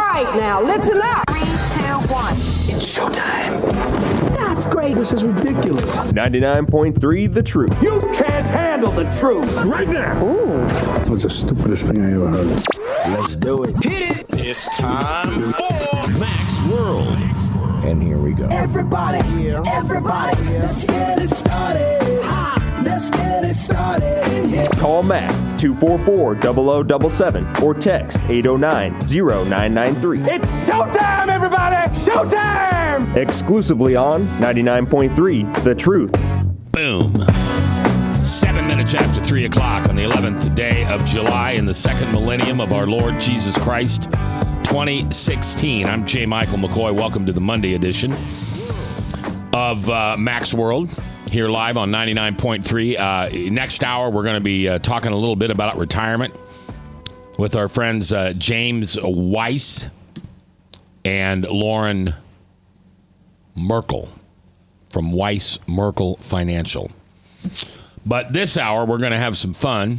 right, now listen up. 3, 2, 1. It's showtime. That's great. This is ridiculous. 99.3 The Truth. You can't handle the truth right now. Ooh. That was the stupidest thing I ever heard. Let's do it. Hit it. It's time for Mac's World. And here we go. Everybody, let's get it started. Let's get it started. Call Mac 244-0077 or text 809-0993. It's showtime, everybody! Showtime! Exclusively on 99.3 The Truth. Boom. 7 minutes after 3 o'clock on the 11th day of July in the second millennium of our Lord Jesus Christ, 2016. I'm J. Michael McCoy. Welcome to the Monday edition of Mac's World, here live on 99.3. Next hour, we're going to be talking a little bit about retirement with our friends James Weiss and Lauren Merkel from Weiss Merkel Financial. But this hour, we're going to have some fun.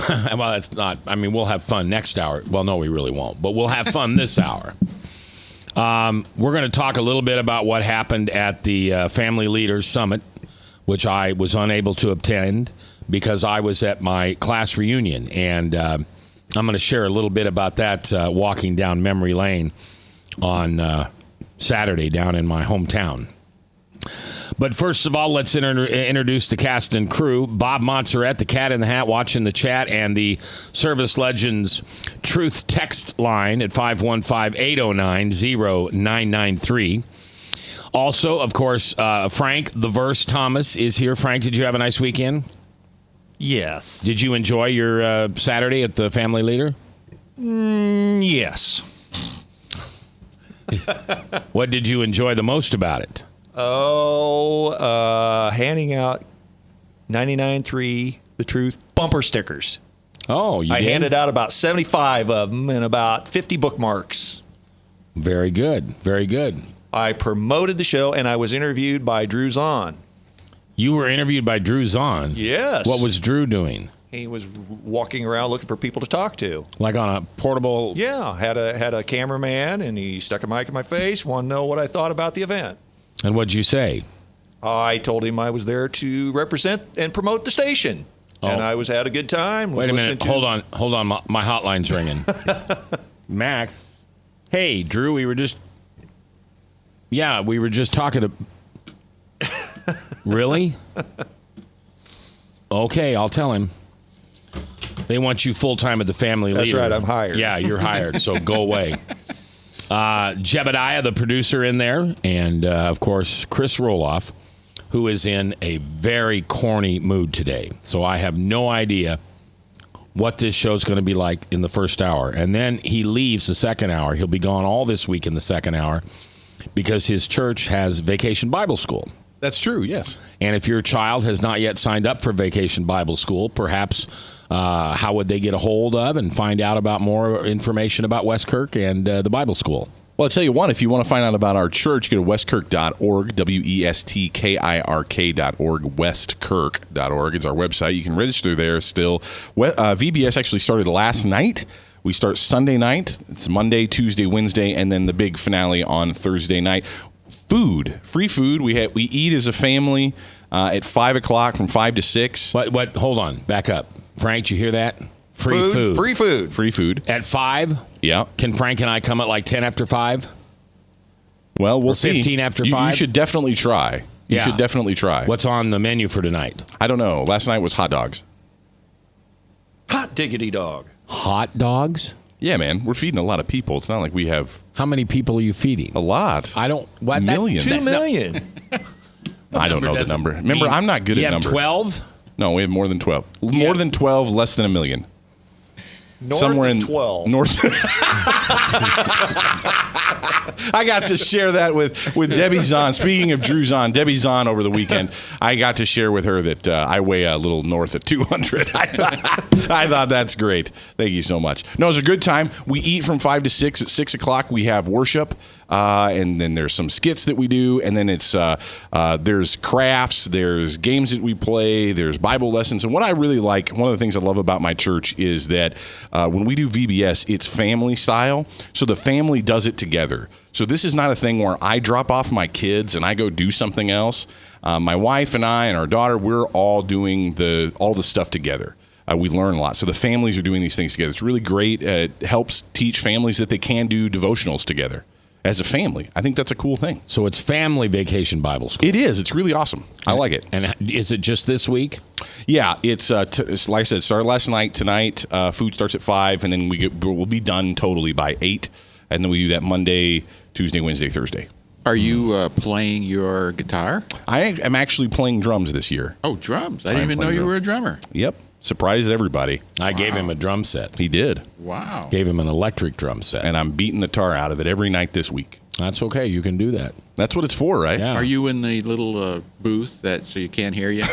Well, that's not, I mean, we'll have fun next hour. Well, no, we really won't. But we'll have fun this hour. We're going to talk a little bit about what happened at the Family Leaders Summit, which I was unable to attend because I was at my class reunion. And I'm going to share a little bit about that walking down memory lane on Saturday down in my hometown. But first of all, let's introduce the cast and crew. Bob Montserrat, the Cat in the Hat, watching the chat, and the Service Legends Truth text line at 515-809-0993. Also, of course, Frank the Verse Thomas is here. Frank, did you have a nice weekend? Yes. Did you enjoy your Saturday at the Family Leader? Yes. What did you enjoy the most about it? Handing out 99.3 The Truth bumper stickers. Oh, you did? I handed out about 75 of them and about 50 bookmarks. Very good. Very good. I promoted the show, and I was interviewed by Drew Zahn. You were interviewed by Drew Zahn? Yes. What was Drew doing? He was walking around looking for people to talk to. Like on a portable... Yeah, had a cameraman, and he stuck a mic in my face, wanted to know what I thought about the event. And what'd you say? I told him I was there to represent and promote the station. Oh. And I had a good time. Wait a minute. Hold on. My hotline's ringing. Mac. Hey, Drew, we were just talking to... Really? Okay, I'll tell him. They want you full-time at the Family Leader. That's right, I'm hired. Yeah, you're hired, so go away. Jebediah, the producer, in there, and of course Chris Roloff, who is in a very corny mood today. So I have no idea what this show's going to be like in the first hour. And then he leaves the second hour. He'll be gone all this week in the second hour because his church has Vacation Bible School. That's true, yes. And if your child has not yet signed up for Vacation Bible School, perhaps how would they get a hold of and find out about more information about Westkirk and the Bible School? Well, I'll tell you what, if you want to find out about our church, go to westkirk.org, WESTKIRK.org, westkirk.org. It's our website. You can register there still. VBS actually started last night. We start Sunday night. It's Monday, Tuesday, Wednesday, and then the big finale on Thursday night. Food, free food. We eat as a family at 5 o'clock from 5 to 6. What? Hold on. Back up. Frank, you hear that? Free food. Free food. Free food. At 5? Yeah. Can Frank and I come at like 10 after 5? Well, we'll or see. 15 after 5? You should definitely try. You should definitely try. What's on the menu for tonight? I don't know. Last night was hot dogs. Hot diggity dog. Hot dogs? Yeah, man. We're feeding a lot of people. It's not like we have... How many people are you feeding? A lot. I don't... What? Millions. 2 million. I don't know the number. Remember, I'm not good at numbers. You have 12? No, we have more than 12. More than 12, less than a million. North Somewhere of in 12. North. I got to share that with Debbie Zahn. Speaking of Drew Zahn, Debbie Zahn over the weekend, I got to share with her that I weigh a little north of 200. I thought that's great. Thank you so much. No, it was a good time. We eat from 5 to 6. At 6 o'clock, we have worship, and then there's some skits that we do, and then it's there's crafts, there's games that we play, there's Bible lessons. And what I really like, one of the things I love about my church is that when we do VBS, it's family style, so the family does it together. So this is not a thing where I drop off my kids and I go do something else. My wife and I and our daughter, we're all doing all the stuff together. We learn a lot. So the families are doing these things together. It's really great. It helps teach families that they can do devotionals together as a family. I think that's a cool thing. So it's Family Vacation Bible School. It is. It's really awesome. I like it. And is it just this week? Yeah, it's like I said, started last night. Tonight, food starts at 5, and then we'll be done totally by 8, and then we do that Monday, Tuesday, Wednesday, Thursday. Are you playing your guitar? I am actually playing drums this year. Oh, drums! I didn't even know you were a drummer. Yep, surprised everybody. I gave him a drum set. He did. Wow. Gave him an electric drum set. And I'm beating the tar out of it every night this week. That's okay. You can do that. That's what it's for, right? Yeah. Are you in the little booth so you can't hear you?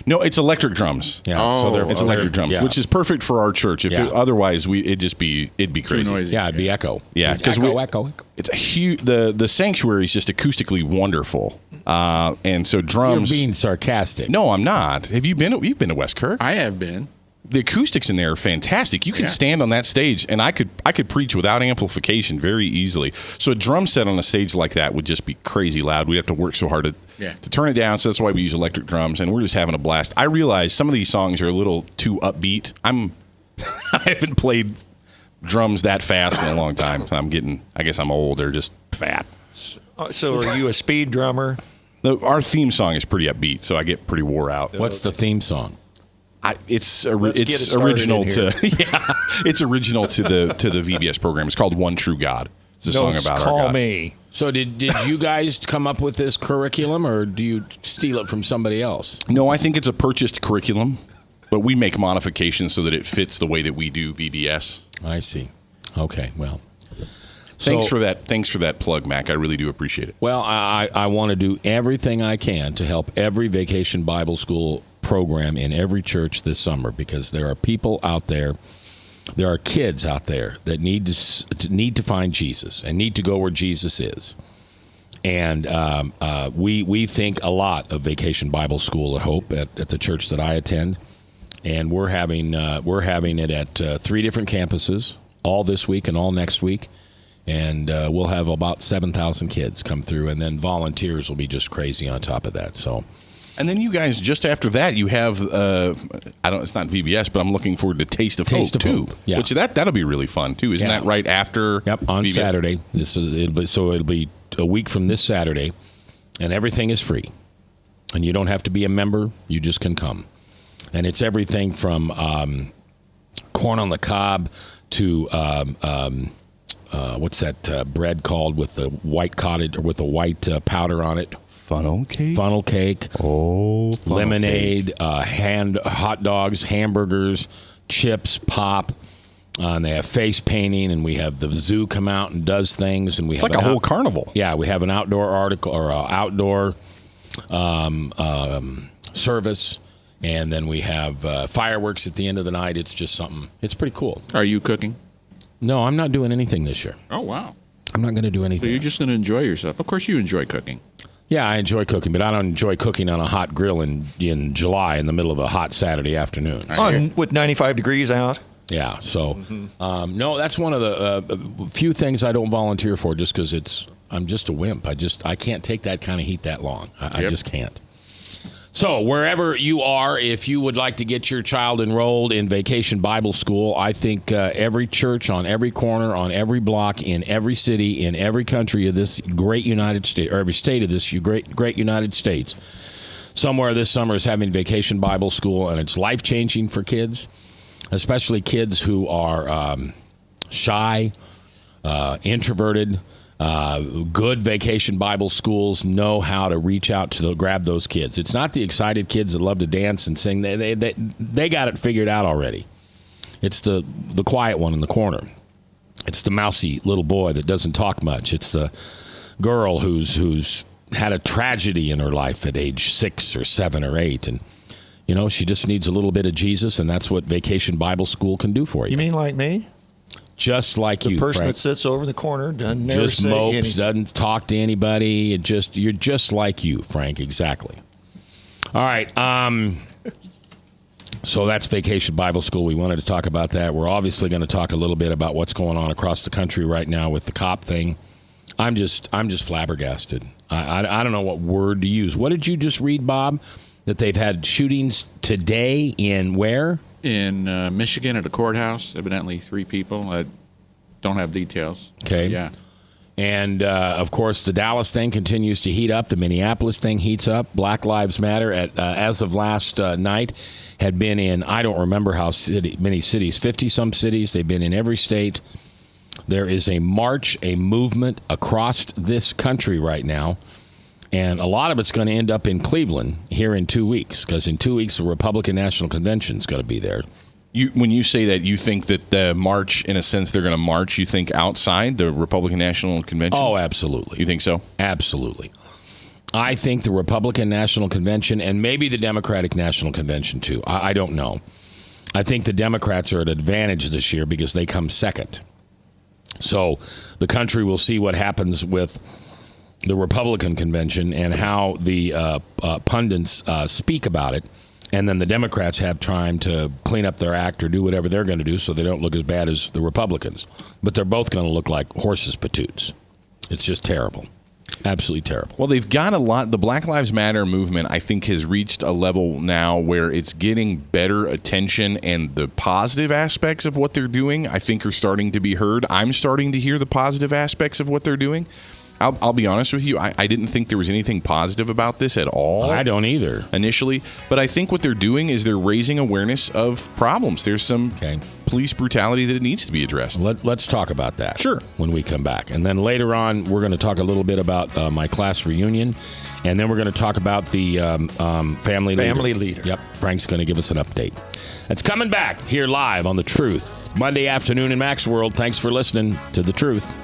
No, it's electric drums. Yeah. Oh, It's electric drums, yeah. which is perfect for our church. Otherwise, it'd be crazy. Too noisy. Yeah, it'd be echo. Yeah, because echo. It's a huge. The sanctuary is just acoustically wonderful, and so drums. You're being sarcastic. No, I'm not. Have you been? You've been to West Kirk. I have been. The acoustics in there are fantastic. You can stand on that stage, and I could preach without amplification very easily. So a drum set on a stage like that would just be crazy loud. We'd have to work so hard to turn it down. So that's why we use electric drums, and we're just having a blast. I realize some of these songs are a little too upbeat. I haven't played drums that fast in a long time. So I guess I'm old. They're just fat. So are you a speed drummer? Our theme song is pretty upbeat, so I get pretty wore out. What's the theme song? It's it original started in to it's original to the VBS program. It's called One True God. It's a song about our Call God. Me. So did you guys come up with this curriculum, or do you steal it from somebody else? No, I think it's a purchased curriculum, but we make modifications so that it fits the way that we do VBS. I see. Okay, well. Thanks for that plug, Mac. I really do appreciate it. Well, I want to do everything I can to help every Vacation Bible School program in every church this summer, because there are people out there, there are kids out there that need to find Jesus and need to go where Jesus is. And we think a lot of Vacation Bible School at Hope at the church that I attend, and we're having it at 3 different campuses all this week and all next week. And we'll have about 7,000 kids come through, and then volunteers will be just crazy on top of that. So, and then you guys, just after that, you have it's not VBS, but I'm looking forward to Taste of Hope too. Yeah. Which that'll be really fun too. Isn't that right after? Yep, on VBS? Saturday. It'll be a week from this Saturday, and everything is free, and you don't have to be a member. You just can come, and it's everything from corn on the cob to what's that bread called with the white cottage, or with the white powder on it? Funnel cake. Funnel cake. Oh, lemonade, hot dogs, hamburgers, chips, pop. And they have face painting, and we have the zoo come out and does things, and It's like a whole carnival. Yeah, we have an outdoor article or outdoor service, and then we have fireworks at the end of the night. It's just something. It's pretty cool. Are you cooking? No, I'm not doing anything this year. Oh, wow. I'm not going to do So anything. you're just going to enjoy yourself. Of course you enjoy cooking. Yeah, I enjoy cooking, but I don't enjoy cooking on a hot grill in July in the middle of a hot Saturday afternoon. With 95 degrees out. Yeah, so no, that's one of the few things I don't volunteer for, just because I'm just a wimp. I can't take that kind of heat that long. I just can't. So wherever you are, if you would like to get your child enrolled in Vacation Bible School, I think every church on every corner, on every block, in every city, in every country of this great United States, or every state of this great United States, somewhere this summer is having Vacation Bible School, and it's life-changing for kids, especially kids who are shy, introverted. Good Vacation Bible Schools know how to reach out to grab those kids. It's not the excited kids that love to dance and sing. They got it figured out already. It's the quiet one in the corner. It's the mousy little boy that doesn't talk much. It's the girl who's had a tragedy in her life at age 6 or 7 or 8, and she just needs a little bit of Jesus, and that's what Vacation Bible School can do for you. You mean like me? Just like you, The person Frank. that sits over in the corner doesn't never Just say mopes, anything. doesn't talk to anybody. You're just like you, Frank. Exactly. All right. So that's Vacation Bible School. We wanted to talk about that. We're obviously going to talk a little bit about what's going on across the country right now with the cop thing. I'm just flabbergasted. I don't know what word to use. What did you just read, Bob? That they've had shootings today in where? In Michigan at a courthouse, evidently 3 people. I don't have details. Okay. Yeah. And, of course, the Dallas thing continues to heat up. The Minneapolis thing heats up. Black Lives Matter, as of last night, had been in, I don't remember many cities, 50-some cities. They've been in every state. There is a march, a movement across this country right now. And a lot of it's going to end up in Cleveland here in 2 weeks, because in 2 weeks, the Republican National Convention is going to be there. When you say that, you think that the march, in a sense, they're going to march, you think, outside the Republican National Convention? Oh, absolutely. You think so? Absolutely. I think the Republican National Convention, and maybe the Democratic National Convention, too. I don't know. I think the Democrats are at advantage this year because they come second. So the country will see what happens with the Republican convention and how the pundits speak about it. And then the Democrats have time to clean up their act or do whatever they're going to do so they don't look as bad as the Republicans. But they're both going to look like horses' patoots. It's just terrible. Absolutely terrible. Well, they've got a lot. The Black Lives Matter movement, I think, has reached a level now where it's getting better attention, and the positive aspects of what they're doing, I think, are starting to be heard. I'm starting to hear the positive aspects of what they're doing. I'll be honest with you. I didn't think there was anything positive about this at all. I don't either. Initially. But I think what they're doing is they're raising awareness of problems. There's some police brutality that needs to be addressed. Let's talk about that. Sure. When we come back. And then later on, we're going to talk a little bit about my class reunion. And then we're going to talk about the family leader. Yep. Frank's going to give us an update. That's coming back here live on The Truth. Monday afternoon in Mac's World. Thanks for listening to The Truth.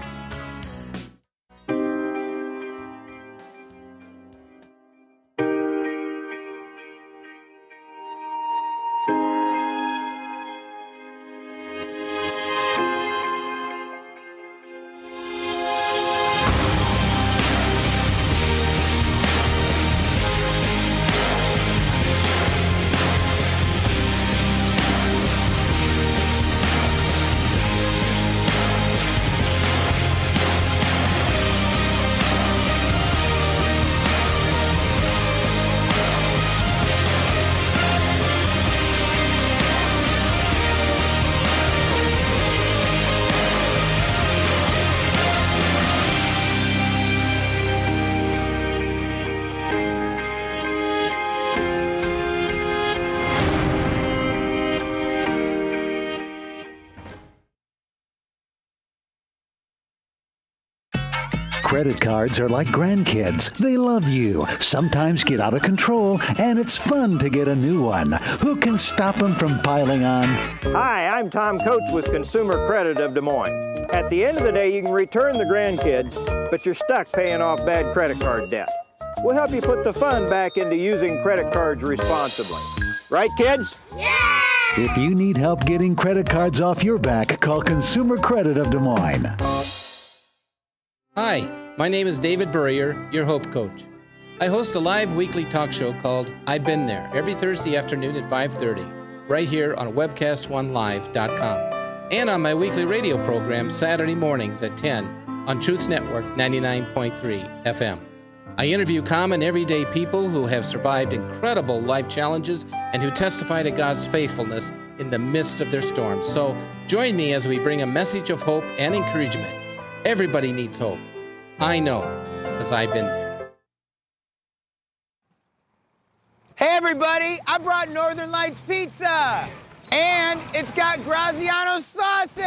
Credit cards are like grandkids. They love you, sometimes get out of control, and it's fun to get a new one. Who can stop them from piling on? Hi, I'm Tom Coates with Consumer Credit of Des Moines. At the end of the day, you can return the grandkids, but you're stuck paying off bad credit card debt. We'll help you put the fun back into using credit cards responsibly. Right, kids? Yeah! If you need help getting credit cards off your back, call Consumer Credit of Des Moines. Hi, my name is David Burrier, your Hope Coach. I host a live weekly talk show called I've Been There every Thursday afternoon at 5:30, right here on webcast1live.com, and on my weekly radio program Saturday mornings at 10 on Truth Network 99.3 FM. I interview common everyday people who have survived incredible life challenges and who testify to God's faithfulness in the midst of their storms. So join me as we bring a message of hope and encouragement. Everybody needs hope. I know, because I've been there. Hey everybody, I brought Northern Lights Pizza! And it's got Graziano sausage!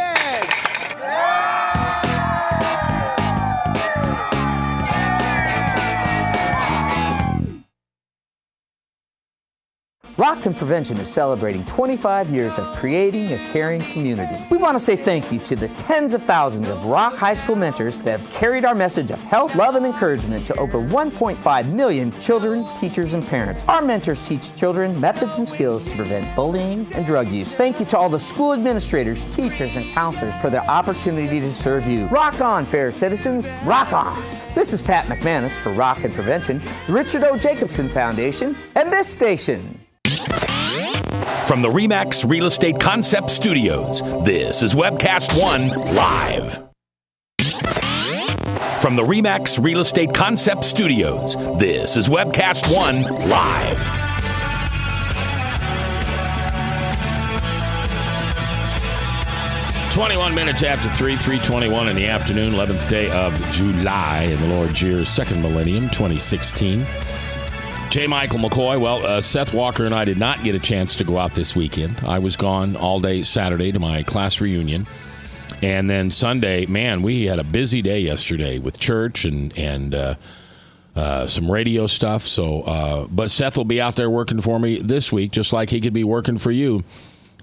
Rockton Prevention is celebrating 25 years of creating a caring community. We want to say thank you to the tens of thousands of Rock High School mentors that have carried our message of health, love, and encouragement to over 1.5 million children, teachers, and parents. Our mentors teach children methods and skills to prevent bullying and drug use. Thank you to all the school administrators, teachers, and counselors for their opportunity to serve you. Rock on, fair citizens, rock on! This is Pat McManus for Rockton Prevention, the Richard O. Jacobson Foundation, and this station. From the RE/MAX Real Estate Concept Studios, this is Webcast One Live. From the RE/MAX Real Estate Concept Studios, this is Webcast One Live. Minutes after 3:21 in the afternoon, 11th day of July in the Lord's year, second millennium, 2016. J. Michael McCoy. Well, Seth Walker and I did not get a chance to go out this weekend. I was gone all day Saturday to my class reunion. And then Sunday, man, we had a busy day yesterday with church and some radio stuff. So, but Seth will be out there working for me this week, just like he could be working for you.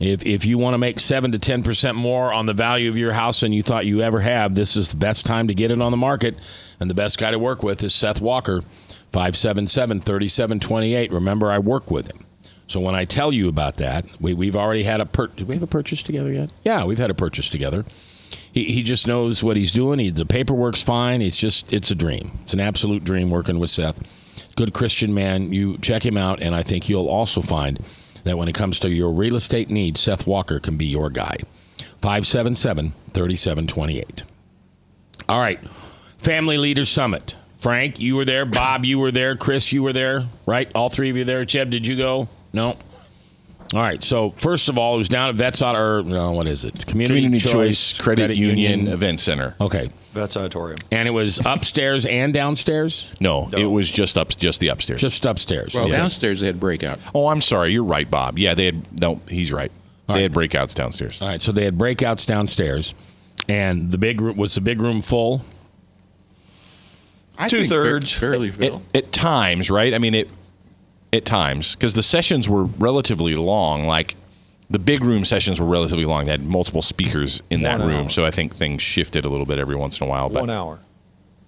If you want to make 7 to 10% more on the value of your house than you thought you ever have, this is the best time to get it on the market. And the best guy to work with is Seth Walker. 577-3728. Remember, I work with him. So when I tell you about that, we've already had did we have a purchase together yet? Yeah, we've had a purchase together. He just knows what he's doing. The paperwork's fine. It's a dream. It's an absolute dream working with Seth. Good Christian man. You check him out, and I think you'll also find that when it comes to your real estate needs, Seth Walker can be your guy. 577-3728. All right, Family Leaders Summit. Frank, you were there. Bob, you were there. Chris, you were there, right? All three of you there. Jeb, did you go? No? All right. So, first of all, it was down at Vets what is it? Community Choice Credit Union Event Center. Okay. Vets Auditorium. And it was upstairs and downstairs? No, it was just the upstairs. Just upstairs. Well, downstairs they had breakout. Oh, I'm sorry. You're right, Bob. Yeah, he's right. They had breakouts downstairs. All right. So they had breakouts downstairs. And the big room full? I 2/3. Fairly full. At times, right? I mean, at times, because the sessions were relatively long. Like, the big room sessions were relatively long. They had multiple speakers in that room, so I think things shifted a little bit every once in a while. But 1 hour.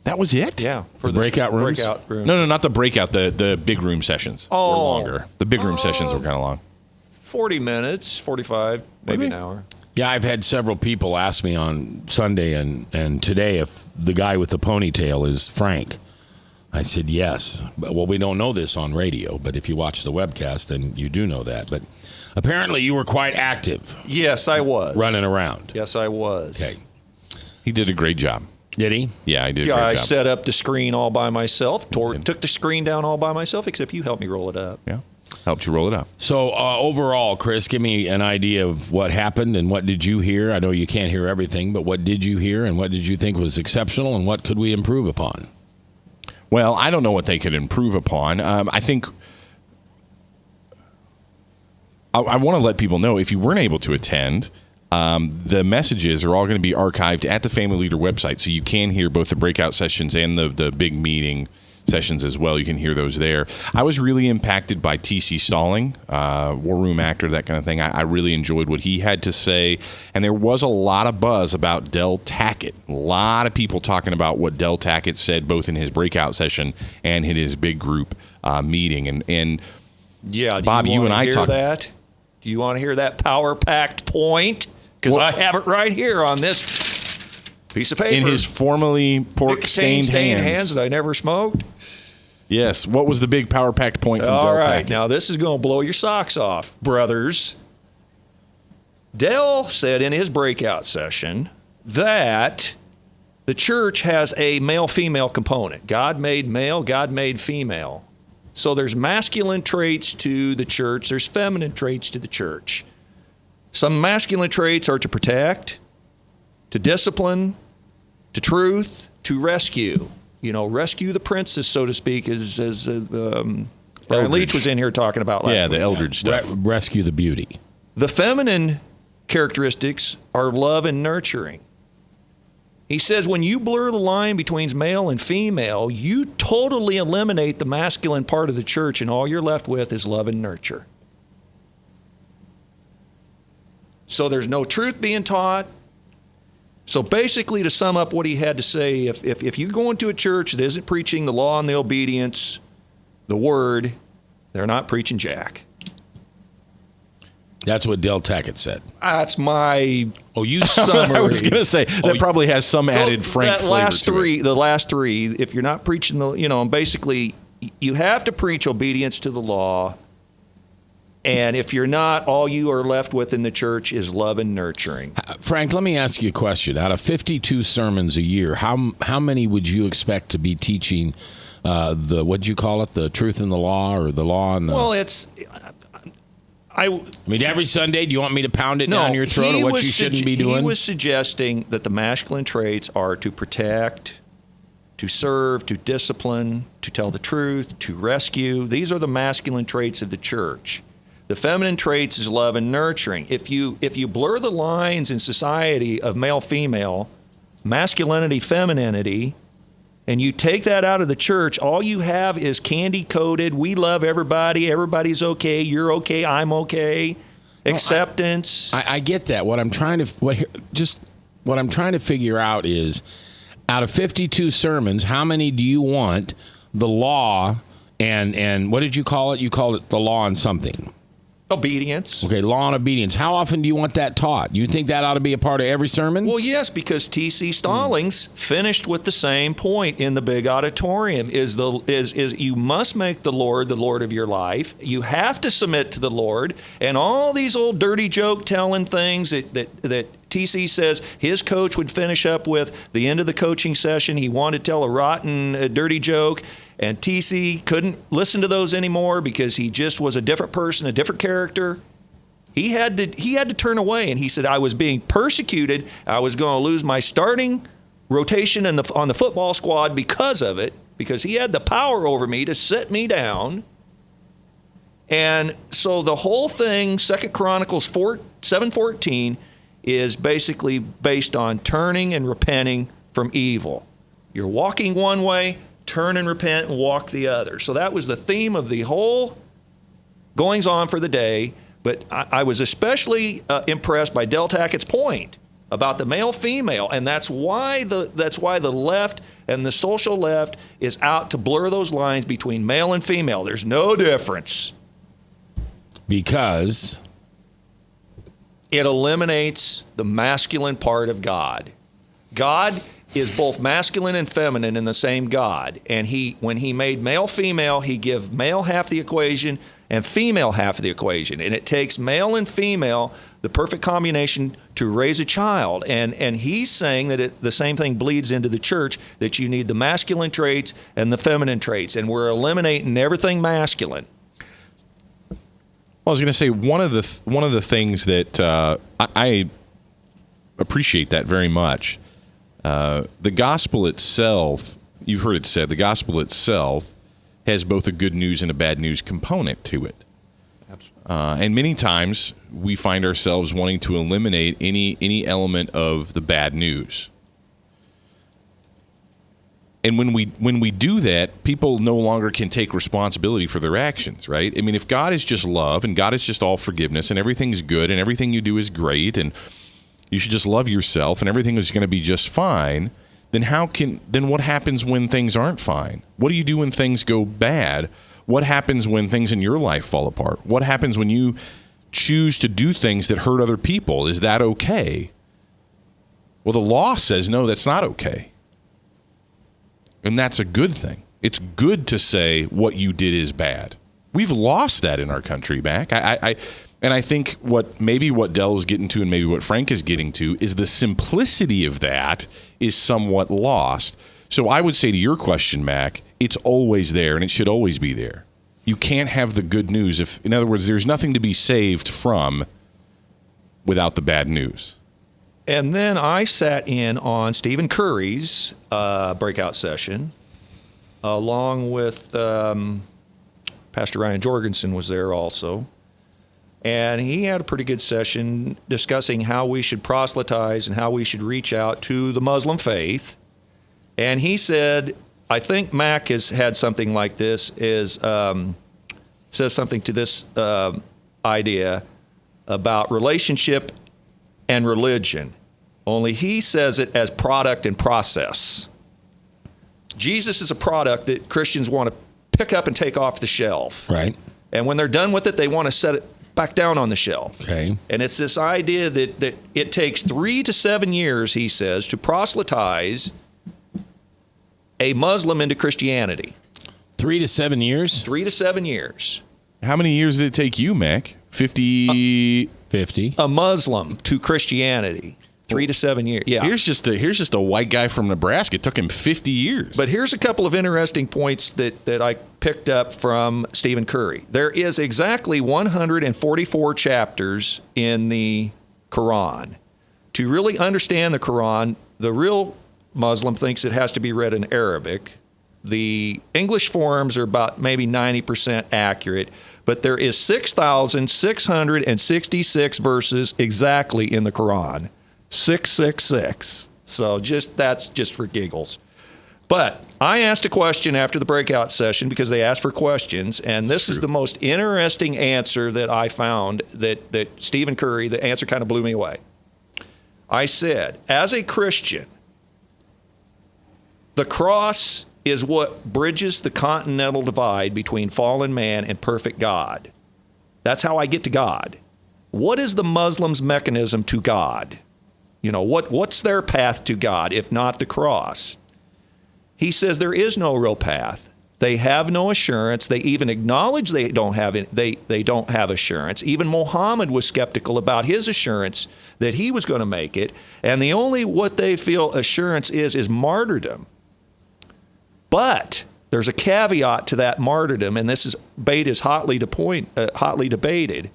That was it? Yeah. For the breakout rooms? Breakout rooms. No, not the breakout. The big room sessions were longer. The big room sessions were kind of long. 40 minutes, 45, maybe an hour. Yeah, I've had several people ask me on Sunday and today if the guy with the ponytail is Frank. I said yes. Well, we don't know this on radio, but if you watch the webcast, then you do know that. But apparently you were quite active. Yes, I was. Running around. Yes, I was. Okay. He did a great job. Did he? Yeah, he did a great job. I set up the screen all by myself, took the screen down all by myself, except you helped me roll it up. Yeah. Helped you roll it up. So overall, Chris, give me an idea of what happened and what did you hear? I know you can't hear everything, but what did you hear and what did you think was exceptional and what could we improve upon? Well, I don't know what they could improve upon. I think I want to let people know, if you weren't able to attend, the messages are all going to be archived at the Family Leader website, so you can hear both the breakout sessions and the big meeting sessions as well. You can hear those there. I was really impacted by T.C. Stalling, War Room actor, that kind of thing. I really enjoyed what he had to say, and there was a lot of buzz about Del Tackett. A lot of people talking about what Del Tackett said, both in his breakout session and in his big group meeting. And yeah, Bob, you and I talked. That? Do you want to hear that power-packed point? Because I have it right here on this piece of paper. In his formerly pork-stained hands that I never smoked. Yes. What was the big power-packed point from Del Tackett? All right. Now, this is going to blow your socks off, brothers. Del said in his breakout session that the church has a male-female component. God made male, God made female. So there's masculine traits to the church, there's feminine traits to the church. Some masculine traits are to protect, to discipline, to truth, to rescue. You know, rescue the princess, so to speak, as Brian Leach was in here talking about last week. Yeah, the Eldridge stuff. Rescue the beauty. The feminine characteristics are love and nurturing. He says when you blur the line between male and female, you totally eliminate the masculine part of the church, and all you're left with is love and nurture. So there's no truth being taught. So basically, to sum up what he had to say, if you go into a church that isn't preaching the law and the obedience, the word, they're not preaching jack. That's what Del Tackett said. That's my summary. I was going to say, that probably has some added Frank flavor to it. The last three, if you're not preaching basically, you have to preach obedience to the law. And if you're not, all you are left with in the church is love and nurturing. Frank, let me ask you a question. Out of 52 sermons a year, how many would you expect to be teaching what'd you call it, the truth in the law or the law and the... Well, I mean, every Sunday, do you want me to pound it down your throat of what you shouldn't be doing? He was suggesting that the masculine traits are to protect, to serve, to discipline, to tell the truth, to rescue. These are the masculine traits of the church. The feminine traits is love and nurturing. If you blur the lines in society of male-female, masculinity, femininity, and you take that out of the church, all you have is candy-coated, we love everybody, everybody's okay, you're okay, I'm okay, acceptance. I get that. What I'm trying to figure out is, out of 52 sermons, how many do you want the law and what did you call it? You called it the law and something. Obedience. Okay, law and obedience. How often do you want that taught? You think that ought to be a part of every sermon? Well, yes, because T.C. Stallings finished with the same point in the big auditorium: is you must make the Lord of your life. You have to submit to the Lord, and all these old dirty joke telling things that T.C. says his coach would finish up with the end of the coaching session. He wanted to tell a rotten, dirty joke. And T.C. couldn't listen to those anymore because he just was a different person, a different character. He had to turn away, and he said, I was being persecuted. I was going to lose my starting rotation on the football squad because of it, because he had the power over me to sit me down. And so the whole thing, 2 Chronicles 7:14, is basically based on turning and repenting from evil. You're walking one way, turn and repent and walk the other. So that was the theme of the whole goings on for the day. But I was especially impressed by Del Tackett's point about the male-female, and that's why the left and the social left is out to blur those lines between male and female. There's no difference. Because it eliminates the masculine part of God. God is both masculine and feminine in the same God. And when he made male-female, he gave male half the equation and female half of the equation. And it takes male and female, the perfect combination, to raise a child. And he's saying that the same thing bleeds into the church, that you need the masculine traits and the feminine traits. And we're eliminating everything masculine. Well, I was going to say, one of the things that I appreciate that very much. The gospel itself, you've heard it said, the gospel itself has both a good news and a bad news component to it. Absolutely. And many times we find ourselves wanting to eliminate any element of the bad news. And when we do that, people no longer can take responsibility for their actions, right? I mean, if God is just love and God is just all forgiveness and everything's good and everything you do is great and you should just love yourself and everything is going to be just fine, then what happens when things aren't fine? What do you do when things go bad? What happens when things in your life fall apart? What happens when you choose to do things that hurt other people? Is that okay? Well, the law says, no, that's not okay. And that's a good thing. It's good to say what you did is bad. We've lost that in our country back. And I think what Del is getting to and maybe what Frank is getting to is the simplicity of that is somewhat lost. So I would say to your question, Mac, it's always there and it should always be there. You can't have the good news in other words, there's nothing to be saved from without the bad news. And then I sat in on Stephen Curry's breakout session, along with Pastor Ryan Jorgensen was there also. And he had a pretty good session discussing how we should proselytize and how we should reach out to the Muslim faith. And he said, I think Mac has had something like this, says something to this idea about relationship and religion, only he says it as product and process. Jesus is a product that Christians want to pick up and take off the shelf. Right. And when they're done with it, they want to set it back down on the shelf. Okay. And it's this idea that it takes 3 to 7 years, he says, to proselytize a Muslim into Christianity. 3 to 7 years? 3 to 7 years. How many years did it take you, Mac? 50. 50. A Muslim to Christianity. 3 to 7 years. Yeah. Here's just a white guy from Nebraska. It took him 50 years. But here's a couple of interesting points that I picked up from Stephen Curry. There is exactly 144 chapters in the Quran. To really understand the Quran, the real Muslim thinks it has to be read in Arabic. The English forms are about maybe 90% accurate, but there is 6,666 verses exactly in the Quran. 666. So that's just for giggles. But I asked a question after the breakout session because they asked for questions, and this is the most interesting answer that I found that Stephen Curry, the answer kind of blew me away. I said, as a Christian, the cross is what bridges the continental divide between fallen man and perfect God. That's how I get to God. What is the Muslim's mechanism to God? You know, what's their path to God if not the cross? He says there is no real path. They have no assurance. They even acknowledge they don't have assurance. Even Muhammad was skeptical about his assurance that he was going to make it. And the only what they feel assurance is martyrdom. But there's a caveat to that martyrdom, and this debate is hotly debated.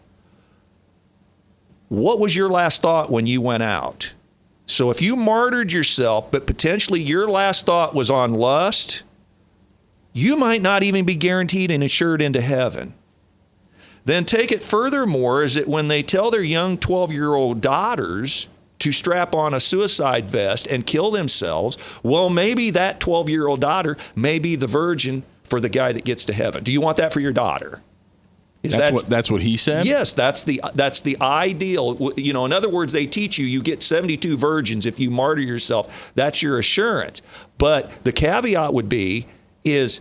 What was your last thought when you went out? So if you martyred yourself, but potentially your last thought was on lust, you might not even be guaranteed and assured into heaven. Then take it furthermore, is that when they tell their young 12-year-old daughters to strap on a suicide vest and kill themselves, well, maybe that 12-year-old daughter may be the virgin for the guy that gets to heaven. Do you want that for your daughter? That's what he said? Yes, that's the ideal. You know, in other words, they teach you get 72 virgins if you martyr yourself. That's your assurance. But the caveat would be is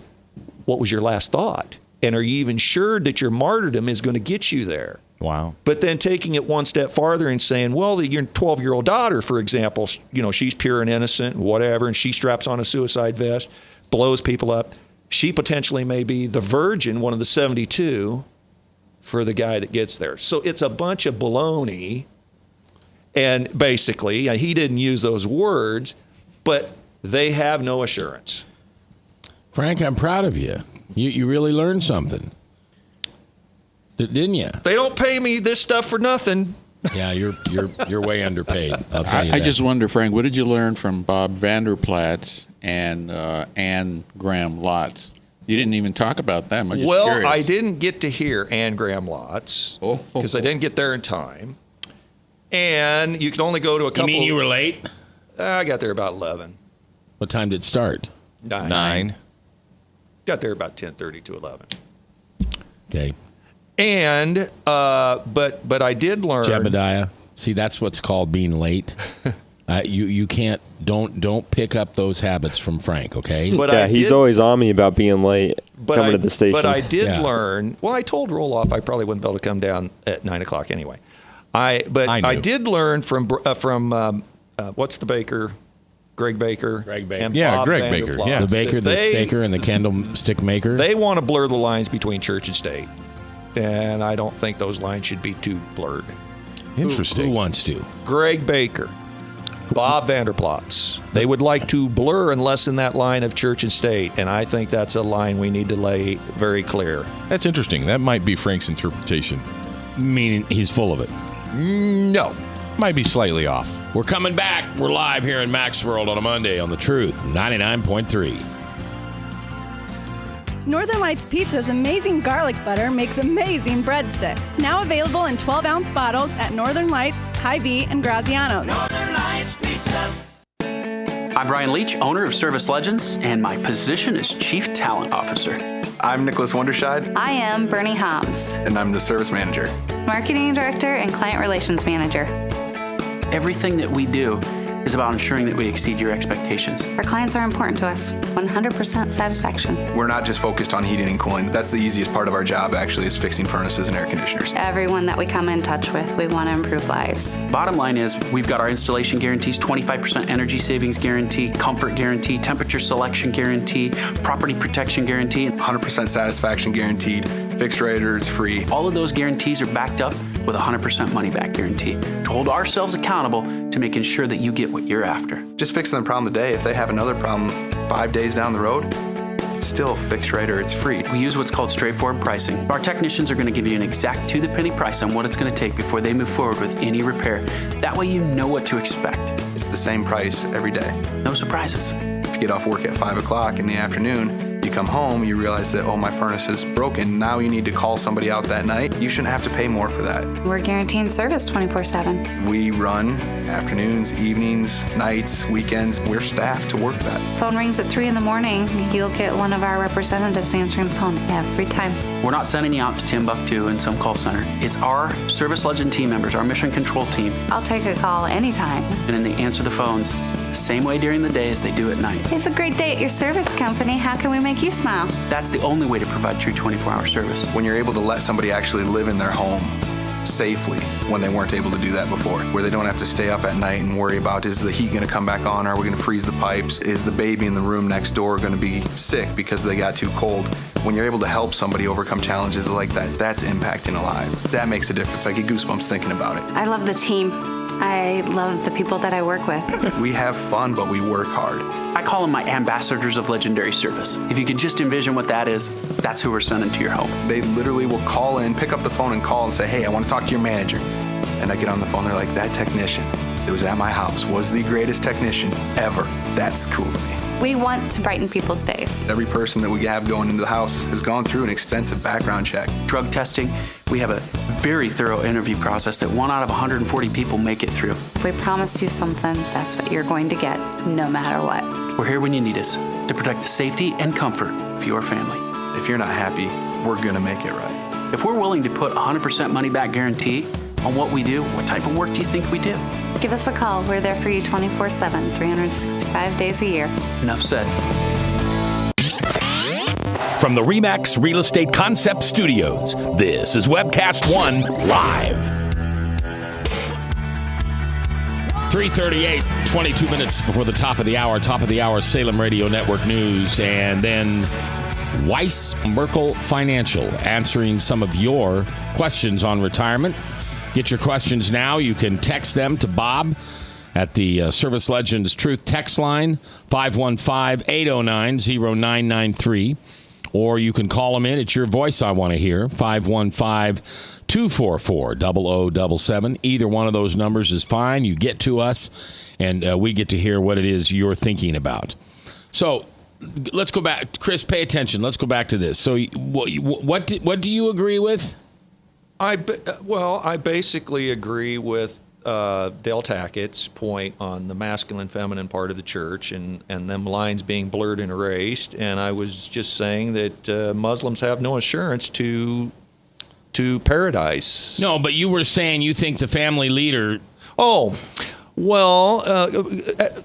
what was your last thought? And are you even sure that your martyrdom is going to get you there? Wow. But then taking it one step farther and saying, well, your 12-year-old daughter, for example, you know, she's pure and innocent and whatever, and she straps on a suicide vest, blows people up. She potentially may be the virgin, one of the 72, for the guy that gets there. So it's a bunch of baloney. And basically, he didn't use those words, but they have no assurance. Frank, I'm proud of you. You really learned something. Didn't you? They don't pay me this stuff for nothing. Yeah, you're way underpaid. I'll tell you I that. just wonder, Frank, what did you learn from Bob Vanderplatz and Anne Graham Lotz? You didn't even talk about them. I'm just curious. I didn't get to hear Anne Graham Lotz because I didn't get there in time. And you can only go to a couple. You mean you were late? I got there about 11. What time did it start? 9. Got there about 10:30 to 11. Okay. And but I did learn. Jebediah. See, that's what's called being late. You can't don't pick up those habits from Frank, okay? But he's always on me about being late coming to the station. But I did learn. Well, I told Roloff I probably wouldn't be able to come down at 9 o'clock anyway. I did learn from what's the baker? Greg Baker. Greg Baker. And Yeah, Bob Greg Baker, Vanderplatz. yeah. The baker, the staker, and the candlestick maker. They want to blur the lines between church and state. And I don't think those lines should be too blurred. Interesting. Who wants to? Greg Baker, Bob Vanderplatz. They would like to blur and lessen that line of church and state, and I think that's a line we need to lay very clear. That's interesting. That might be Frank's interpretation. Meaning he's full of it. No. Might be slightly off. We're coming back. We're live here in Mac's World on a Monday on The Truth, 99.3. Northern Lights Pizza's amazing garlic butter makes amazing breadsticks. Now available in 12-ounce bottles at Northern Lights, Hy-Vee, and Graziano's. Northern Lights Pizza. I'm Brian Leach, owner of Service Legends, and my position is Chief Talent Officer. I'm Nicholas Wonderscheid. I am Bernie Homs. And I'm the Service Manager. Marketing Director and Client Relations Manager. Everything that we do is about ensuring that we exceed your expectations. Our clients are important to us. 100% satisfaction. We're not just focused on heating and cooling. That's the easiest part of our job, actually, is fixing furnaces and air conditioners. Everyone that we come in touch with, we want to improve lives. Bottom line is, we've got our installation guarantees, 25% energy savings guarantee, comfort guarantee, temperature selection guarantee, property protection guarantee. 100% satisfaction guaranteed. Fixed rate or it's free. All of those guarantees are backed up with a 100% money back guarantee to hold ourselves accountable to making sure that you get what you're after. Just fixing the problem today. If they have another problem 5 days down the road, it's still fixed rate or it's free. We use what's called straightforward pricing. Our technicians are going to give you an exact to-the-penny price on what it's going to take before they move forward with any repair. That way you know what to expect. It's the same price every day. No surprises. If you get off work at 5 o'clock in the afternoon, you come home, you realize that, oh, my furnace is broken. Now you need to call somebody out that night. You shouldn't have to pay more for that. We're guaranteeing service 24/7. We run afternoons, evenings, nights, weekends. We're staffed to work that. Phone rings at 3 in the morning. You'll get one of our representatives answering the phone every time. We're not sending you out to Timbuktu in some call center. It's our Service Legend team members, our mission control team. I'll take a call anytime. And then they answer the phones the same way during the day as they do at night. It's a great day at your service company. How can we make you smile? That's the only way to provide true 24-hour service. When you're able to let somebody actually live in their home safely when they weren't able to do that before, where they don't have to stay up at night and worry about, is the heat going to come back on? Are we going to freeze the pipes? Is the baby in the room next door going to be sick because they got too cold? When you're able to help somebody overcome challenges like that, that's impacting a life. That makes a difference. I get goosebumps thinking about it. I love the team. I love the people that I work with. We have fun, but we work hard. I call them my ambassadors of legendary service. If you could just envision what that is, that's who we're sending to your home. They literally will call in, pick up the phone and call and say, hey, I want to talk to your manager. And I get on the phone, they're like, that technician that was at my house was the greatest technician ever. That's cool to me. We want to brighten people's days. Every person that we have going into the house has gone through an extensive background check. Drug testing, we have a very thorough interview process that 1 out of 140 people make it through. If we promise you something, that's what you're going to get, no matter what. We're here when you need us to protect the safety and comfort of your family. If you're not happy, we're going to make it right. If we're willing to put 100% money back guarantee on what we do, what type of work do you think we do? Give us a call. We're there for you 24/7, 365 days a year. Enough said. From the RE/MAX Real Estate Concept Studios, this is Webcast One Live. 3:38, 22 minutes before the top of the hour, Salem Radio Network News, and then Weiss Merkel Financial answering some of your questions on retirement. Get your questions now. You can text them to Bob at the Service Legends Truth text line, 515-809-0993. Or you can call them in. It's your voice I want to hear, 515-244-0077. Either one of those numbers is fine. You get to us, and we get to hear what it is you're thinking about. So let's go back. Chris, pay attention. Let's go back to this. So what do you agree with? I basically agree with Dale Tackett's point on the masculine-feminine part of the church and them lines being blurred and erased. And I was just saying that Muslims have no assurance to paradise. No, but you were saying you think the family leader... Oh, well,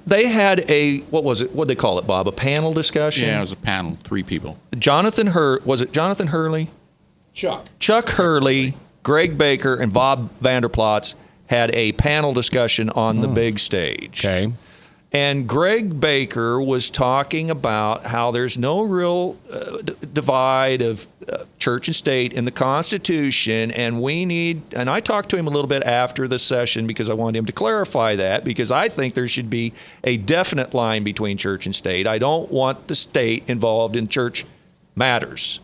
they had what was it? What did they call it, Bob? A panel discussion? Yeah, it was a panel, 3 people. Was it Jonathan Hurley? Chuck Hurley, Greg Baker, and Bob Vanderplots had a panel discussion on the big stage. Okay. And Greg Baker was talking about how there's no real divide of church and state in the Constitution, and I talked to him a little bit after the session because I wanted him to clarify that, because I think there should be a definite line between church and state. I don't want the state involved in church matters.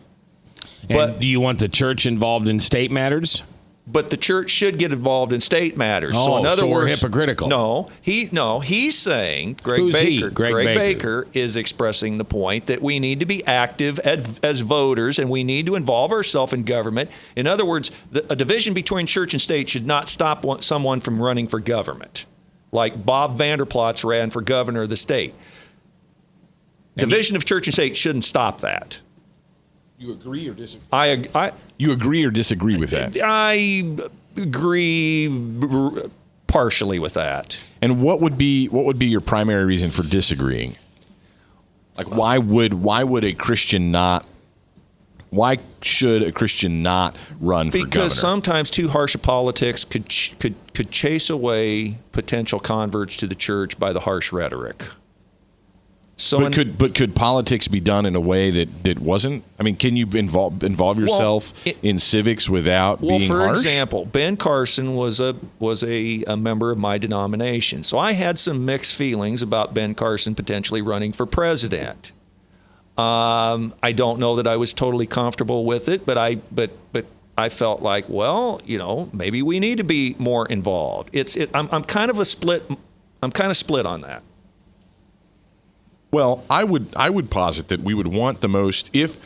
And do you want the church involved in state matters? But the church should get involved in state matters. Oh, so in other words, we're hypocritical. No, he's saying Who's Baker. He? Greg Baker is expressing the point that we need to be active as voters, and we need to involve ourselves in government. In other words, a division between church and state should not stop someone from running for government, like Bob Vanderplots ran for governor of the state. Division of church and state shouldn't stop that. You agree or disagree? You agree or disagree with that? I agree partially with that. And what would be your primary reason for disagreeing? Like, why should a Christian not run for governor? Because sometimes too harsh a politics could chase away potential converts to the church by the harsh rhetoric. So, could politics be done in a way that wasn't? I mean, can you involve yourself in civics without being for harsh? example, Ben Carson was a member of my denomination, so I had some mixed feelings about Ben Carson potentially running for president. I don't know that I was totally comfortable with it, but I felt like, well, maybe we need to be more involved. I'm kind of split on that. Well, I would posit that we would want the most, if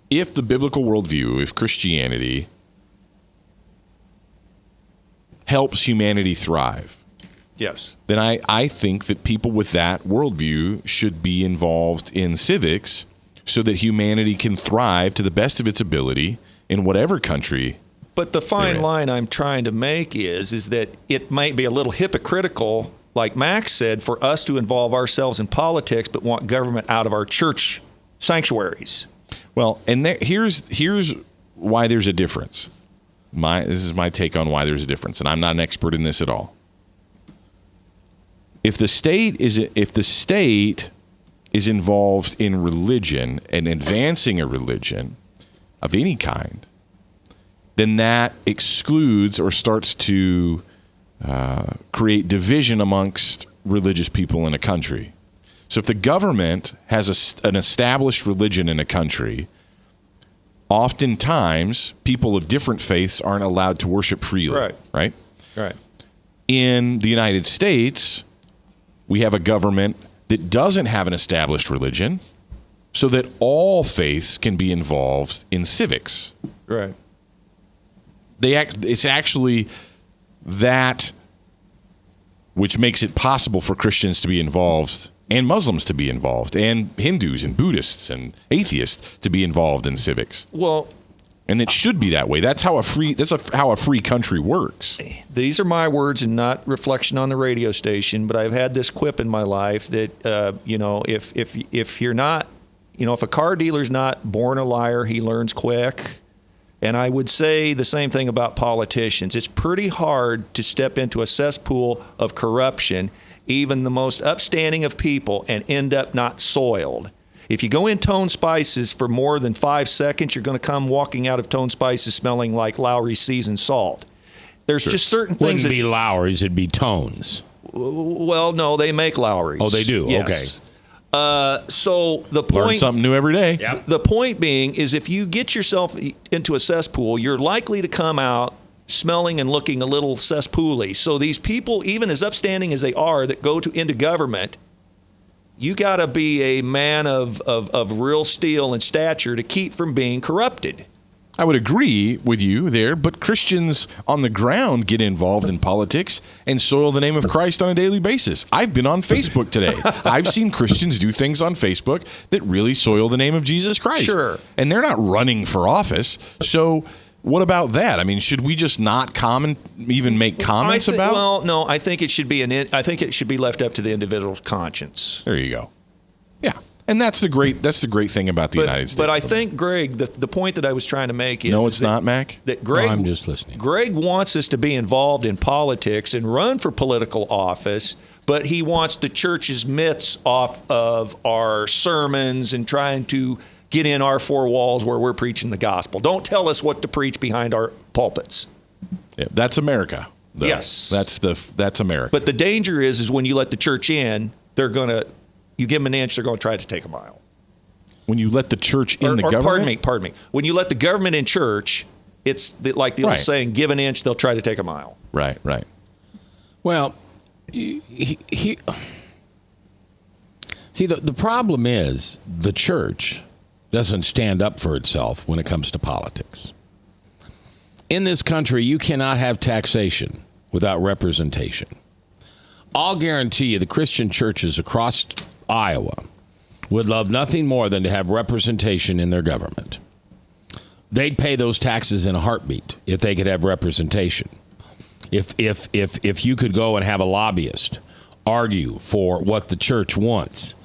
the biblical worldview, if Christianity helps humanity thrive, yes, then I think that people with that worldview should be involved in civics so that humanity can thrive to the best of its ability in whatever country. But the fine line I'm trying to make is that it might be a little hypocritical, like Max said, for us to involve ourselves in politics but want government out of our church sanctuaries. Well, and here's why there's a difference. This is my take on why there's a difference, and I'm not an expert in this at all. If the state is involved in religion and advancing a religion of any kind, then that excludes or starts to create division amongst religious people in a country. So if the government has an established religion in a country, oftentimes people of different faiths aren't allowed to worship freely. Right? In the United States, we have a government that doesn't have an established religion, so that all faiths can be involved in civics. Right. It's actually that which makes it possible for Christians to be involved and Muslims to be involved and Hindus and Buddhists and atheists to be involved in civics. Well, and it should be that way. That's how a free country works. These are my words and not reflection on the radio station, but I've had this quip in my life that if you're not, if a car dealer's not born a liar, he learns quick. And I would say the same thing about politicians. It's pretty hard to step into a cesspool of corruption, even the most upstanding of people, and end up not soiled. If you go in Tone Spices for more than 5 seconds, you're going to come walking out of Tone Spices smelling like Lowry's seasoned salt. There's just certain things. Wouldn't be Lowry's, it'd be Tones. Well, no, they make Lowry's. Oh, they do? Yes. Okay. So the point, learn something new every day. Yep. The point being is, if you get yourself into a cesspool, you're likely to come out smelling and looking a little cesspooly. So these people, even as upstanding as they are, that go into government, you got to be a man of real steel and stature to keep from being corrupted. I would agree with you there, but Christians on the ground get involved in politics and soil the name of Christ on a daily basis. I've been on Facebook today. I've seen Christians do things on Facebook that really soil the name of Jesus Christ. Sure. And they're not running for office. So what about that? I mean, should we just not even make comments about? Well, no, I think it should be left up to the individual's conscience. There you go. Yeah. And that's the great thing about the United States. But I think, Greg, the point that I was trying to make is... No, it's not, Mac? That Greg, I'm just listening. Greg wants us to be involved in politics and run for political office, but he wants the church's mitts off of our sermons and trying to get in our four walls where we're preaching the gospel. Don't tell us what to preach behind our pulpits. Yeah, that's America, though. Yes. That's America. But the danger is when you let the church in, you give them an inch, they're going to try to take a mile. When you let the church in the government? Pardon me. When you let the government in church, it's like the old saying, give an inch, they'll try to take a mile. Right. Well, see, the problem is the church doesn't stand up for itself when it comes to politics. In this country, you cannot have taxation without representation. I'll guarantee you the Christian churches across Iowa would love nothing more than to have representation in their government. They'd pay those taxes in a heartbeat if they could have representation. If you could go and have a lobbyist argue for what the church wants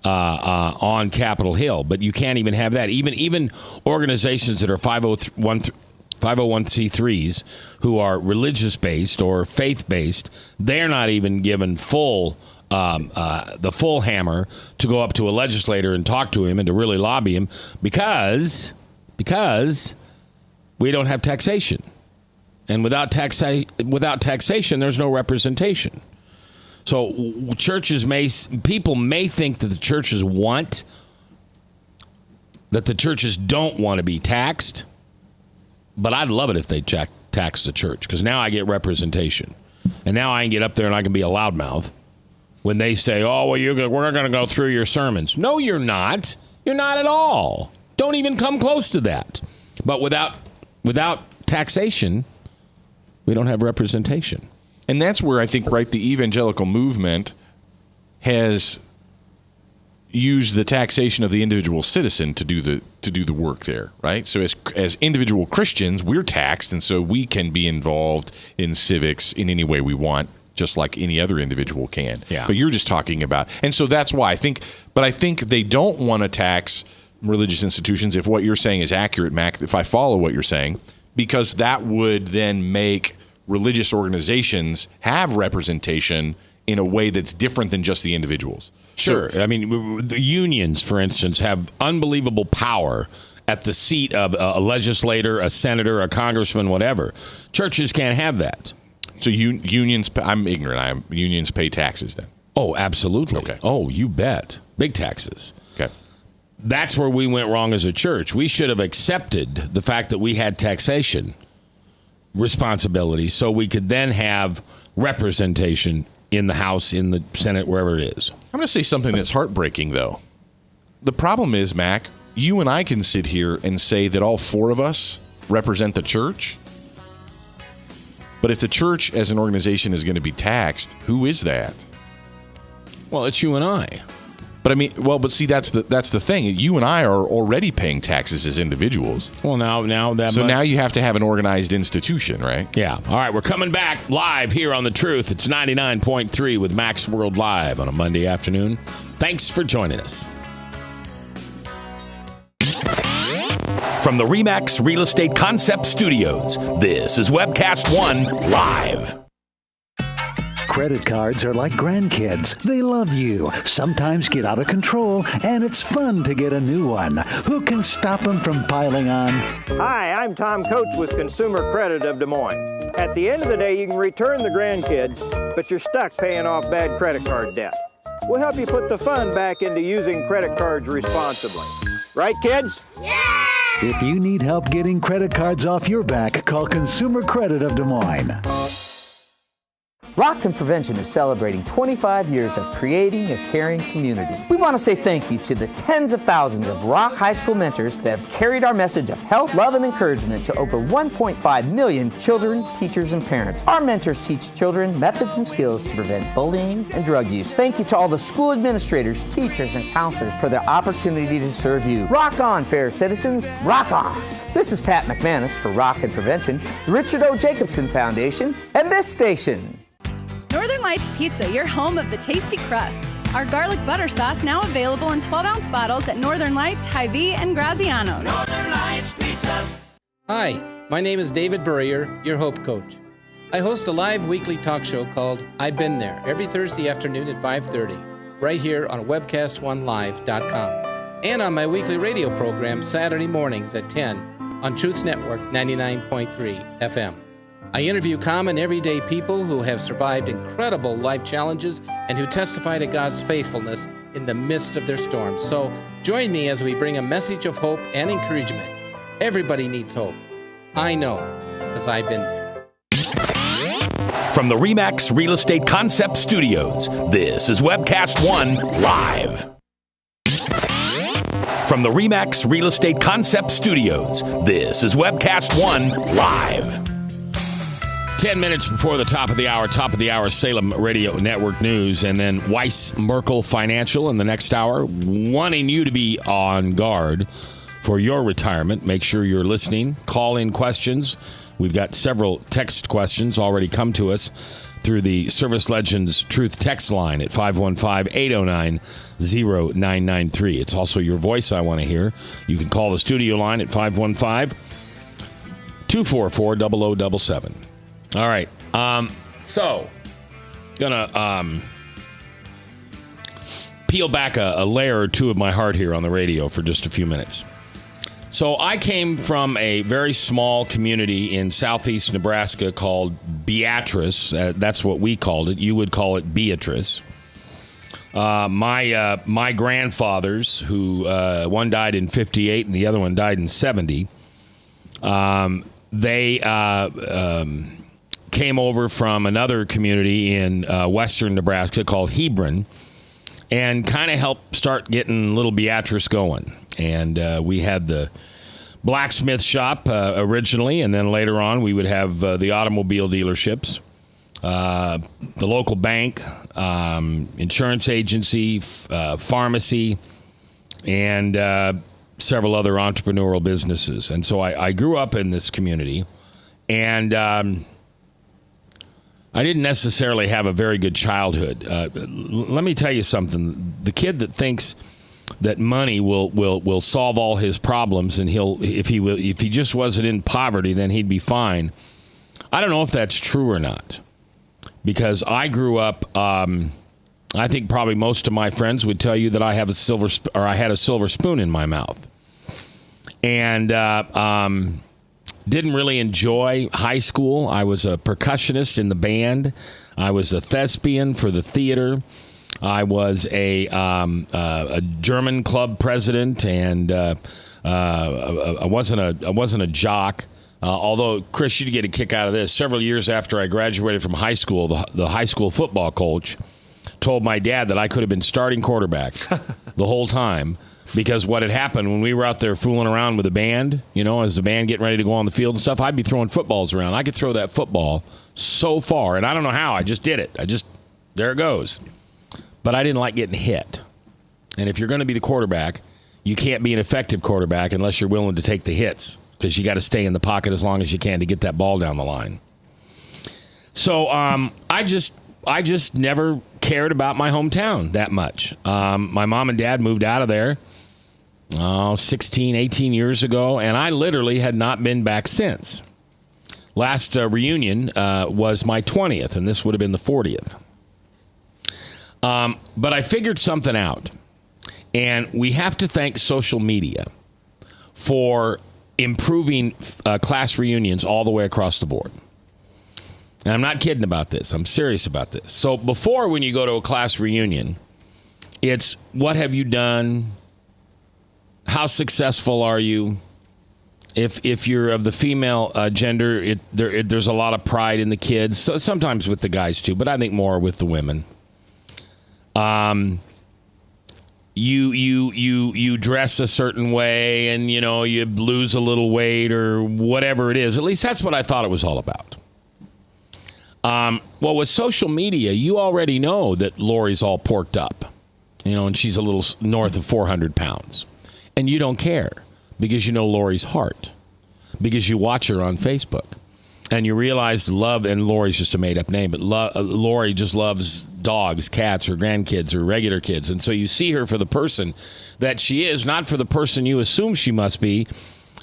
on Capitol Hill, but you can't even have that. Even organizations that are 501c3s who are religious-based or faith-based, they're not even given the full hammer to go up to a legislator and talk to him and to really lobby him because we don't have taxation. And without taxation, there's no representation. So people may think that the churches don't want to be taxed, but I'd love it if they tax the church, because now I get representation. And now I can get up there and I can be a loudmouth when they say, oh, well, we're going to go through your sermons. No, you're not. You're not at all. Don't even come close to that. But without taxation, we don't have representation. And that's where I think, right, the evangelical movement has used the taxation of the individual citizen to do the work there, right? So as individual Christians, we're taxed, and so we can be involved in civics in any way we want, just like any other individual can. Yeah. But you're just talking about, and so that's why I think they don't want to tax religious institutions, if what you're saying is accurate, Mac, if I follow what you're saying, because that would then make religious organizations have representation in a way that's different than just the individuals. Sure. I mean, the unions, for instance, have unbelievable power at the seat of a legislator, a senator, a congressman, whatever. Churches can't have that. So unions, I'm ignorant. Unions pay taxes then? Oh, absolutely. Okay. Oh, you bet. Big taxes. Okay. That's where we went wrong as a church. We should have accepted the fact that we had taxation responsibility so we could then have representation in the House, in the Senate, wherever it is. I'm going to say something that's heartbreaking, though. The problem is, Mac, you and I can sit here and say that all four of us represent the church. But if the church as an organization is going to be taxed, who is that? Well, it's you and I. But I mean, but see, that's the thing. You and I are already paying taxes as individuals. Well, now now you have to have an organized institution, right? Yeah. All right, we're coming back live here on The Truth. It's 99.3 with Max World Live on a Monday afternoon. Thanks for joining us. From the RE/MAX Real Estate Concept Studios, this is Webcast One Live. Credit cards are like grandkids. They love you, sometimes get out of control, and it's fun to get a new one. Who can stop them from piling on? Hi, I'm Tom Coates with Consumer Credit of Des Moines. At the end of the day, you can return the grandkids, but you're stuck paying off bad credit card debt. We'll help you put the fun back into using credit cards responsibly. Right, kids? Yeah! If you need help getting credit cards off your back, call Consumer Credit of Des Moines. Rockton Prevention is celebrating 25 years of creating a caring community. We want to say thank you to the tens of thousands of Rock High School mentors that have carried our message of health, love, and encouragement to over 1.5 million children, teachers, and parents. Our mentors teach children methods and skills to prevent bullying and drug use. Thank you to all the school administrators, teachers, and counselors for their opportunity to serve you. Rock on, fair citizens. Rock on. This is Pat McManus for Rockton Prevention, the Richard O. Jacobson Foundation, and this station. Northern Lights Pizza, your home of the tasty crust. Our garlic butter sauce now available in 12-ounce bottles at Northern Lights, Hy-Vee, and Graziano. Northern Lights Pizza. Hi, my name is David Burrier, your Hope Coach. I host a live weekly talk show called I've Been There every Thursday afternoon at 5:30, right here on webcast1live.com, and on my weekly radio program Saturday mornings at 10 on Truth Network 99.3 FM. I interview common everyday people who have survived incredible life challenges and who testify to God's faithfulness in the midst of their storms. So join me as we bring a message of hope and encouragement. Everybody needs hope. I know, because I've been there. From the RE/MAX Real Estate Concept Studios, this is Webcast One Live. From the RE/MAX Real Estate Concept Studios, this is Webcast One Live. 10 minutes before the top of the hour, Salem Radio Network News, and then Weiss Merkel Financial in the next hour, wanting you to be on guard for your retirement. Make sure you're listening. Call in questions. We've got several text questions already come to us through the Service Legends Truth text line at 515-809-0993. It's also your voice I want to hear. You can call the studio line at 515-244-0077. All right. So, gonna peel back a layer or two of my heart here on the radio for just a few minutes. So I came from a very small community in southeast Nebraska called Beatrice. That's what we called it. You would call it Beatrice. My grandfathers, who one died in 58 and the other one died in 70, they came over from another community in western Nebraska called Hebron and kind of helped start getting little Beatrice going. And we had the blacksmith shop originally, and then later on we would have the automobile dealerships, the local bank, insurance agency, pharmacy, and several other entrepreneurial businesses. And so I grew up in this community, and I didn't necessarily have a very good childhood. Let me tell you something. The kid that thinks that money will solve all his problems, and if he just wasn't in poverty, then he'd be fine. I don't know if that's true or not, because I grew up. I think probably most of my friends would tell you that I had a silver spoon in my mouth, and didn't really enjoy high school. I was a percussionist in the band. I was a thespian for the theater. I was a German club president, and I wasn't a jock. Although, Chris, you'd get a kick out of this. Several years after I graduated from high school, the high school football coach told my dad that I could have been starting quarterback the whole time, because what had happened when we were out there fooling around with the band, as the band getting ready to go on the field and stuff, I'd be throwing footballs around. I could throw that football so far, and I don't know how. I just did it. There it goes. But I didn't like getting hit. And if you're going to be the quarterback, you can't be an effective quarterback unless you're willing to take the hits, because you got to stay in the pocket as long as you can to get that ball down the line. So I just never cared about my hometown that much. My mom and dad moved out of there 16, 18 years ago, and I literally had not been back since. Last reunion was my 20th, and this would have been the 40th. But I figured something out, and we have to thank social media for improving class reunions all the way across the board. And I'm not kidding about this. I'm serious about this. So before, when you go to a class reunion, it's what have you done? How successful are you? If you're of the female gender, there's a lot of pride in the kids. So sometimes with the guys too, but I think more with the women. You dress a certain way, and you lose a little weight or whatever it is. At least that's what I thought it was all about. Well, with social media, you already know that Lori's all porked up, and she's a little north of 400 pounds. And you don't care, because you know Lori's heart, because you watch her on Facebook. And you realize love, and Lori's just a made-up name, but Lori just loves dogs, cats, or grandkids, or regular kids. And so you see her for the person that she is, not for the person you assume she must be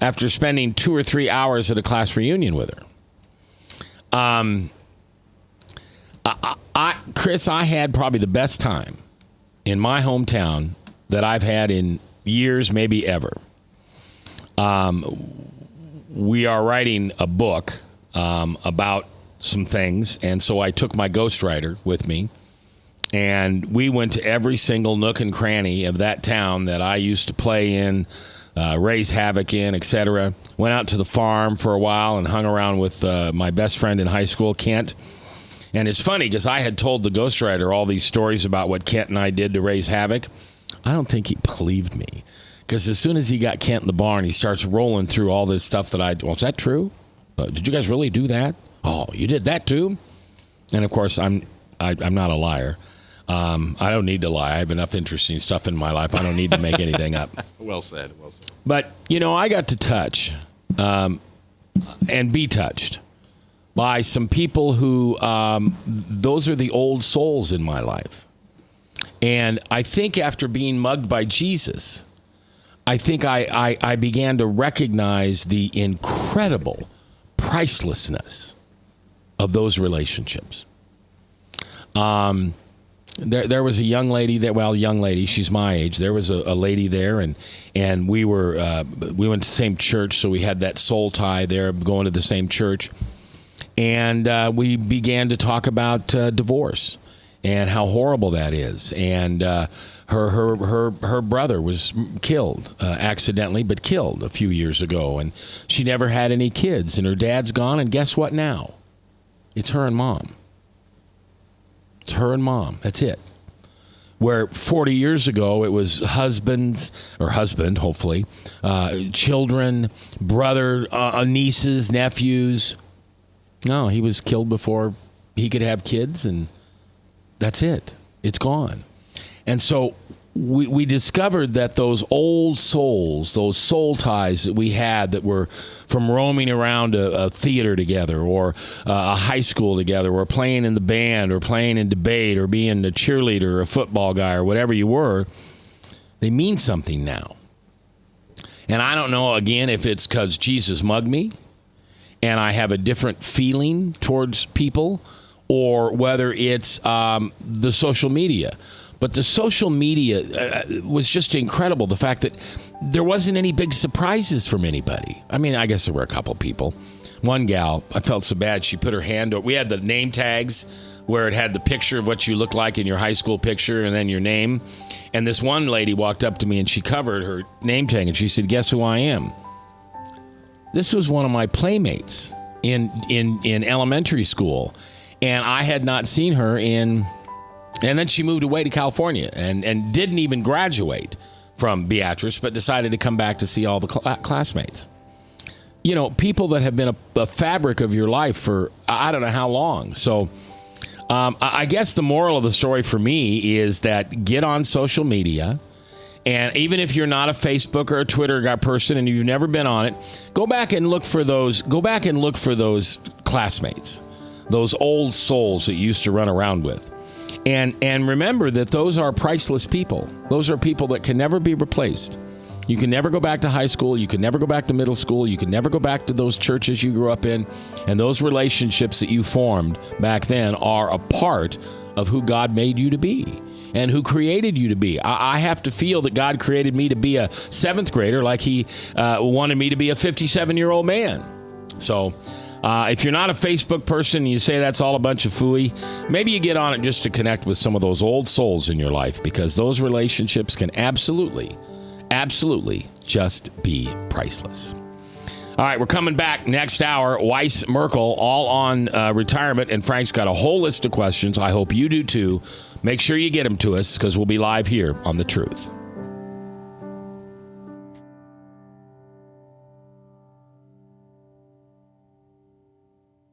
after spending 2 or 3 hours at a class reunion with her. Chris, I had probably the best time in my hometown that I've had in years, maybe ever. We are writing a book about some things, and so I took my ghostwriter with me, and we went to every single nook and cranny of that town that I used to play in, raise havoc in, etc. Went out to the farm for a while and hung around with my best friend in high school, Kent. And it's funny, because I had told the ghostwriter all these stories about what Kent and I did to raise havoc. I don't think he believed me, because as soon as he got Kent in the barn, he starts rolling through all this stuff that well, is that true? Did you guys really do that? Oh, you did that too? And of course, I'm not a liar. I don't need to lie. I have enough interesting stuff in my life. I don't need to make anything up. Well said. Well said. But I got to touch and be touched by some people who, those are the old souls in my life. And I think after being mugged by Jesus, I think I began to recognize the incredible pricelessness of those relationships. There was a young lady, she's my age. There was a lady there, and we went to the same church, so we had that soul tie there, going to the same church. And we began to talk about divorce and how horrible that is. And her brother was killed, accidentally, but killed a few years ago. And she never had any kids, and her dad's gone, and guess what now? It's her and mom. It's her and mom. That's it. Where 40 years ago, it was husband, hopefully, children, brother, nieces, nephews. No, he was killed before he could have kids, and that's it. It's gone. And so we discovered that those old souls, those soul ties that we had that were from roaming around a theater together or a high school together or playing in the band or playing in debate or being a cheerleader or a football guy or whatever you were, they mean something now. And I don't know, again, if it's because Jesus mugged me and I have a different feeling towards people, or whether it's the social media. But the social media was just incredible. The fact that there wasn't any big surprises from anybody. I mean, I guess there were a couple people. One gal, I felt so bad. She put her hand over. We had the name tags where it had the picture of what you look like in your high school picture and then your name. And this one lady walked up to me and she covered her name tag and she said, "Guess who I am?" This was one of my playmates in elementary school. And I had not seen her in... And then she moved away to California and didn't even graduate from Beatrice, but decided to come back to see all the classmates. You know, people that have been a fabric of your life for I don't know how long. So I guess the moral of the story for me is that get on social media. And even if you're not a Facebook or a Twitter guy person and you've never been on it, go back and look for those classmates, those old souls that you used to run around with. And remember that those are priceless people. Those are people that can never be replaced. You can never go back to high school. You can never go back to middle school. You can never go back to those churches you grew up in. And those relationships that you formed back then are a part of who God made you to be and who created you to be. I have to feel that God created me to be a 7th grader like he wanted me to be a 57-year-old man. So... if you're not a Facebook person and you say that's all a bunch of phooey, maybe you get on it just to connect with some of those old souls in your life, because those relationships can absolutely just be priceless. All right, we're coming back next hour. Weiss Merkel, all on retirement, and Frank's got a whole list of questions. I hope you do too. Make sure you get them to us because we'll be live here on The Truth.